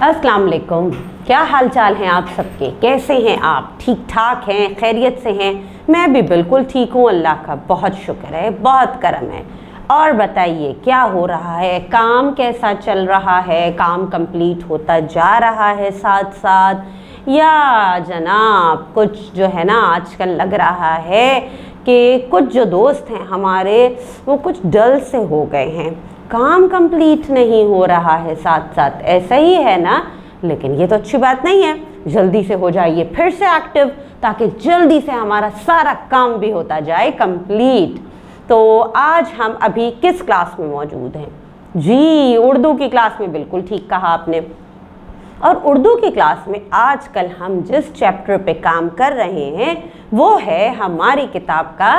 अस्सलाम वालेकुम। क्या हाल चाल हैं आप सबके? कैसे हैं आप? ठीक ठाक हैं? खैरियत से हैं? मैं भी बिल्कुल ठीक हूँ, अल्लाह का बहुत शुक्र है, बहुत करम है। और बताइए क्या हो रहा है? काम कैसा चल रहा है? काम कंप्लीट होता जा रहा है साथ साथ, या जनाब कुछ जो है ना आजकल लग रहा है कि कुछ जो दोस्त हैं हमारे वो कुछ डल से हो गए हैं, काम कंप्लीट नहीं हो रहा है साथ साथ, ऐसा ही है ना? लेकिन ये तो अच्छी बात नहीं है। जल्दी से हो जाइए फिर से एक्टिव, ताकि जल्दी से हमारा सारा काम भी होता जाए कंप्लीट। तो आज हम अभी किस क्लास में मौजूद हैं? जी, उर्दू की क्लास में। बिल्कुल ठीक कहा आपने। और उर्दू की क्लास में आजकल हम जिस चैप्टर पे काम कर रहे हैं वो है हमारी किताब का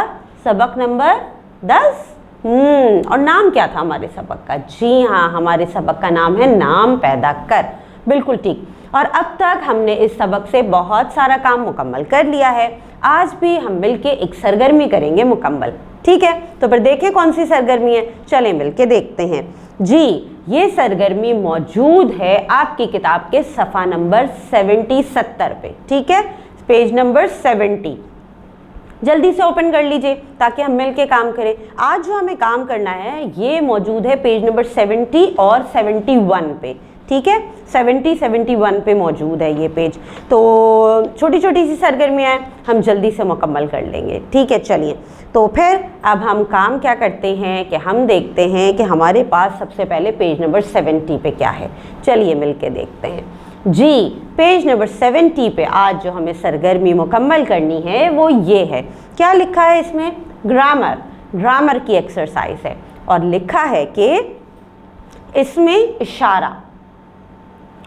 सबक नंबर 10। और नाम क्या था हमारे सबक का? जी हाँ, हमारे सबक का नाम है नाम पैदा कर। बिल्कुल ठीक। और अब तक हमने इस सबक से बहुत सारा काम मुकम्मल कर लिया है। आज भी हम मिलके एक सरगर्मी करेंगे मुकम्मल, ठीक है? तो फिर देखें कौन सी सरगर्मी है, चलें मिलके देखते हैं। जी, ये सरगर्मी मौजूद है आपकी किताब के सफ़ा नंबर 70 पे, ठीक है? पेज नंबर 70 जल्दी से ओपन कर लीजिए ताकि हम मिलके काम करें। आज जो हमें काम करना है ये मौजूद है पेज नंबर 70 और 71 पे, ठीक है? 70-71 पे मौजूद है ये पेज। तो छोटी छोटी सी सरगर्मियाँ हम जल्दी से मुकम्मल कर लेंगे, ठीक है? चलिए, तो फिर अब हम काम क्या करते हैं कि हम देखते हैं कि हमारे पास सबसे पहले पेज नंबर 70 पे क्या है। चलिए मिलके देखते हैं। जी, पेज नंबर 70 पे आज जो हमें सरगर्मी मुकम्मल करनी है वो ये है। क्या लिखा है इसमें? ग्रामर की एक्सरसाइज है और लिखा है कि इसमें इशारा,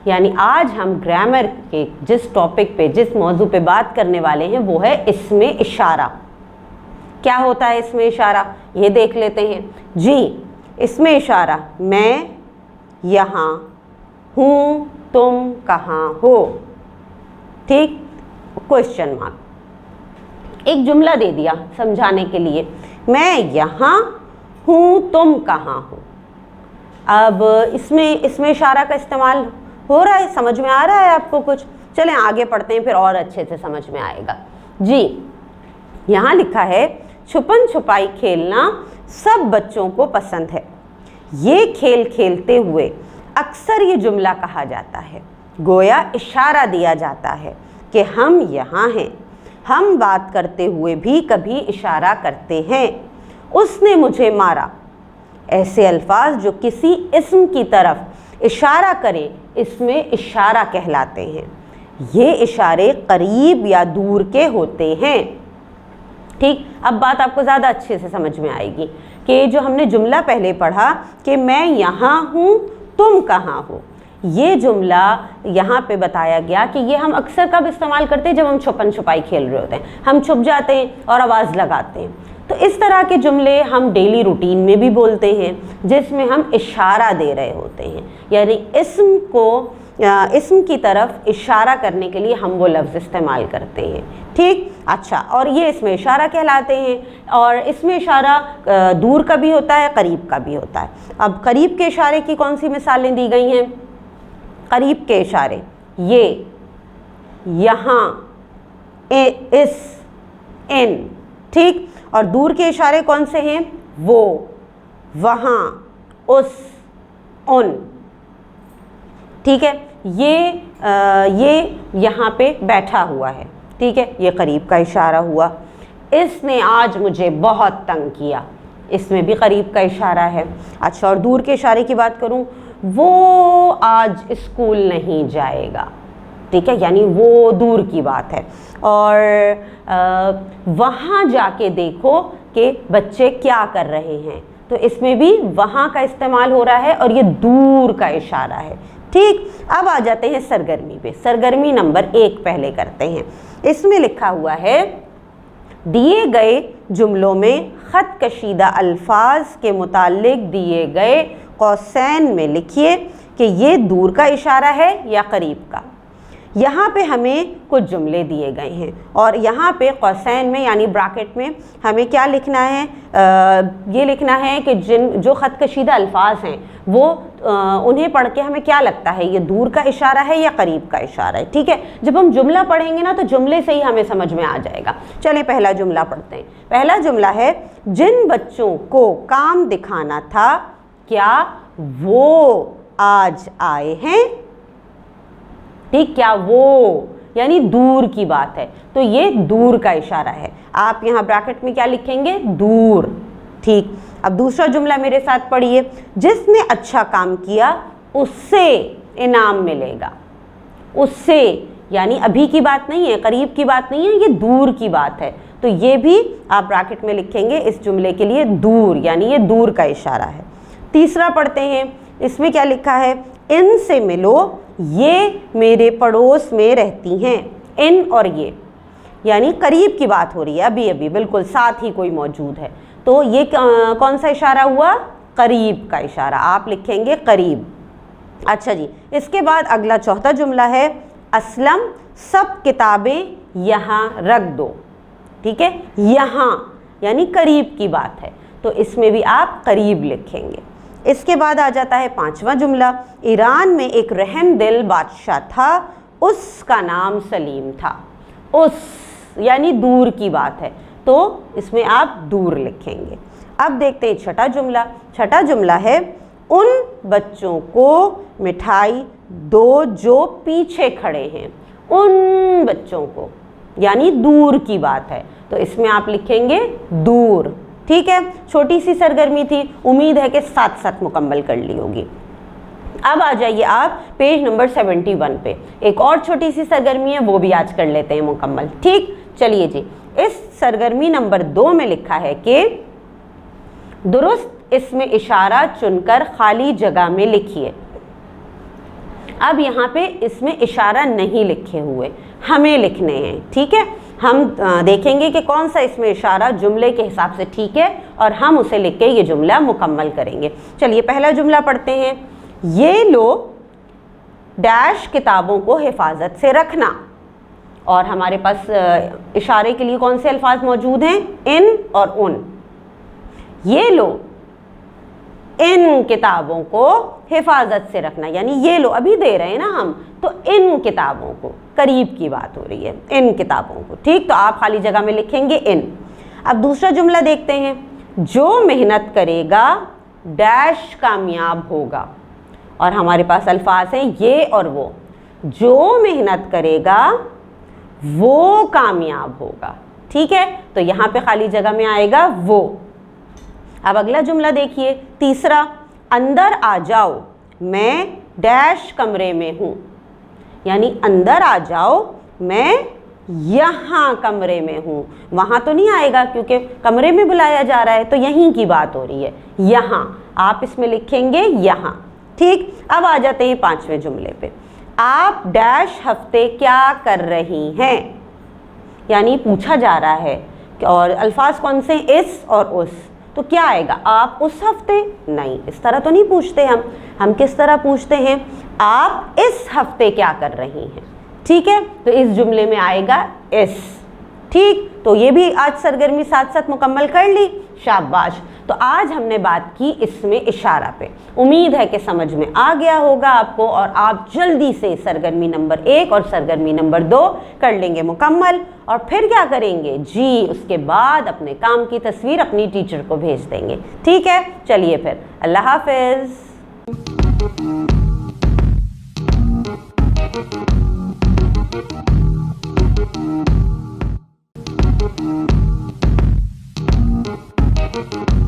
यानी आज हम ग्रामर के जिस टॉपिक पे, जिस मौजू पे बात करने वाले हैं वो है इसमें इशारा। क्या होता है इसमें इशारा, ये देख लेते हैं। जी, इसमें इशारा, मैं यहाँ हूँ, तुम कहाँ हो, ठीक? Question mark. एक जुमला दे दिया समझाने के लिए, मैं यहाँ हूँ, तुम कहाँ हो। अब इसमें इशारा का इस्तेमाल हो रहा है, समझ में आ रहा है आपको कुछ? चलें आगे पढ़ते हैं, फिर और अच्छे से समझ में आएगा। जी, यहाँ लिखा है छुपन छुपाई खेलना सब बच्चों को पसंद है। ये खेल खेलते हुए अक्सर ये जुमला कहा जाता है, गोया इशारा दिया जाता है कि हम यहाँ हैं। हम बात करते हुए भी कभी इशारा करते हैं। उसने मुझे मारा। ऐसे अल्फाज जो किसी इस्म की तरफ इशारा करें इसमें इशारा कहलाते हैं। ये इशारे करीब या दूर के होते हैं, ठीक? अब बात आपको ज़्यादा अच्छे से समझ में आएगी कि जो हमने जुमला पहले पढ़ा कि मैं यहाँ हूँ, तुम कहाँ हो, ये जुमला यहाँ पे बताया गया कि ये हम अक्सर कब इस्तेमाल करते हैं? जब हम छुपन छुपाई खेल रहे होते हैं, हम छुप जाते हैं और आवाज़ लगाते हैं। तो इस तरह के जुमले हम डेली रूटीन में भी बोलते हैं जिसमें हम इशारा दे रहे होते हैं, यानी इस्म की तरफ इशारा करने के लिए हम वो लफ्ज़ इस्तेमाल करते हैं, ठीक? अच्छा, और ये इसमें इशारा कहलाते हैं। और इसमें इशारा दूर का भी होता है, करीब का भी होता है। अब करीब के इशारे की कौन सी मिसालें दी गई हैं? करीब के इशारे ये, यहाँ, इस, इन, ठीक? और दूर के इशारे कौन से हैं? वो, वहाँ, उस, उन, ठीक है? ये यहाँ पे बैठा हुआ है, ठीक है? ये करीब का इशारा हुआ। इसने आज मुझे बहुत तंग किया, इसमें भी करीब का इशारा है। अच्छा, और दूर के इशारे की बात करूँ, वो आज स्कूल नहीं जाएगा, ठीक है? यानी वो दूर की बात है। और वहाँ जाके देखो कि बच्चे क्या कर रहे हैं, तो इसमें भी वहाँ का इस्तेमाल हो रहा है और ये दूर का इशारा है, ठीक? अब आ जाते हैं सरगर्मी पे। सरगर्मी नंबर 1 पहले करते हैं। इसमें लिखा हुआ है, दिए गए जुमलों में ख़त कशीदा अल्फाज के मुताल्लिक दिए गए कौसैन में लिखिए कि ये दूर का इशारा है या करीब का। यहाँ पे हमें कुछ जुमले दिए गए हैं और यहाँ पे कौसैन में यानी ब्रैकेट में हमें क्या लिखना है? ये लिखना है कि जो ख़त कशीदा अल्फाज हैं वो उन्हें पढ़ के हमें क्या लगता है, ये दूर का इशारा है या करीब का इशारा है। ठीक है, जब हम जुमला पढ़ेंगे ना तो जुमले से ही हमें समझ में आ जाएगा। चलें पहला जुमला पढ़ते हैं। पहला जुमला है, जिन बच्चों को काम दिखाना था क्या वो आज आए हैं। ठीक, क्या वो यानी दूर की बात है, तो ये दूर का इशारा है। आप यहाँ ब्रैकेट में क्या लिखेंगे, दूर। ठीक, अब दूसरा जुमला मेरे साथ पढ़िए, जिसने अच्छा काम किया उससे इनाम मिलेगा। उससे यानी अभी की बात नहीं है, करीब की बात नहीं है, ये दूर की बात है, तो ये भी आप ब्रैकेट में लिखेंगे इस जुमले के लिए, दूर यानी ये दूर का इशारा है। तीसरा पढ़ते हैं, इसमें क्या लिखा है, इनसे मिलो, ये मेरे पड़ोस में रहती हैं। इन और ये यानी करीब की बात हो रही है, अभी अभी बिल्कुल साथ ही कोई मौजूद है, तो ये कौन सा इशारा हुआ, करीब का इशारा, आप लिखेंगे करीब। अच्छा जी, इसके बाद अगला चौथा जुमला है, असलम सब किताबें यहाँ रख दो। ठीक है, यहाँ यानी करीब की बात है, तो इसमें भी आप करीब लिखेंगे। इसके बाद आ जाता है पांचवा जुमला, ईरान में एक रहमदिल बादशाह था, उसका नाम सलीम था। उस यानी दूर की बात है, तो इसमें आप दूर लिखेंगे। अब देखते हैं छठा जुमला। छठा जुमला है, उन बच्चों को मिठाई दो जो पीछे खड़े हैं। उन बच्चों को यानी दूर की बात है, तो इसमें आप लिखेंगे दूर। ठीक है, छोटी सी सरगर्मी थी, उम्मीद है कि साथ साथ मुकम्मल कर ली होगी। अब आ जाइए आप पेज नंबर 71 पे, एक और छोटी सी सरगर्मी है, वो भी आज कर लेते हैं मुकम्मल। ठीक, चलिए जी, इस सरगर्मी नंबर 2 में लिखा है कि दुरुस्त इसमें इशारा चुनकर खाली जगह में लिखिए। अब यहाँ पे इसमें इशारा नहीं लिखे हुए, हमें लिखने हैं। ठीक है, हम देखेंगे कि कौन सा इसमें इशारा जुमले के हिसाब से ठीक है और हम उसे लिख के ये जुमला मुकम्मल करेंगे। चलिए पहला जुमला पढ़ते हैं, ये लो डैश किताबों को हिफाजत से रखना। और हमारे पास इशारे के लिए कौन से अल्फाज मौजूद हैं, इन और उन। ये लो इन किताबों को हिफाजत से रखना, यानी ये लो अभी दे रहे हैं ना हम, तो इन किताबों को, करीब की बात हो रही है, इन किताबों को। ठीक, तो आप खाली जगह में लिखेंगे इन। अब दूसरा जुमला देखते हैं, जो मेहनत करेगा डैश कामयाब होगा। और हमारे पास अल्फाज हैं ये और वो, जो मेहनत करेगा वो कामयाब होगा। ठीक है, तो यहाँ पे खाली जगह में आएगा वो। अब अगला जुमला देखिए, तीसरा, अंदर आ जाओ मैं डैश कमरे में हूँ। यानी अंदर आ जाओ मैं यहाँ कमरे में हूँ। वहाँ तो नहीं आएगा क्योंकि कमरे में बुलाया जा रहा है, तो यहीं की बात हो रही है, यहाँ आप इसमें लिखेंगे यहाँ। ठीक, अब आ जाते हैं पांचवें जुमले पे, आप डैश हफ्ते क्या कर रही हैं। यानी पूछा जा रहा है और अल्फाज कौन से, इस और उस, तो क्या आएगा, आप उस हफ्ते, नहीं इस तरह तो नहीं पूछते हम किस तरह पूछते हैं, आप इस हफ्ते क्या कर रही हैं। ठीक है, तो इस जुमले में आएगा इस। ठीक, तो ये भी आज सरगर्मी साथ साथ मुकम्मल कर ली, शाबाश। तो आज हमने बात की इसमें इशारा पे, उम्मीद है कि समझ में आ गया होगा आपको, और आप जल्दी से सरगर्मी नंबर 1 और सरगर्मी नंबर 2 कर लेंगे मुकम्मल। और फिर क्या करेंगे जी, उसके बाद अपने काम की तस्वीर अपनी टीचर को भेज देंगे। ठीक है, चलिए फिर, अल्लाह हाफिज़। Thank you.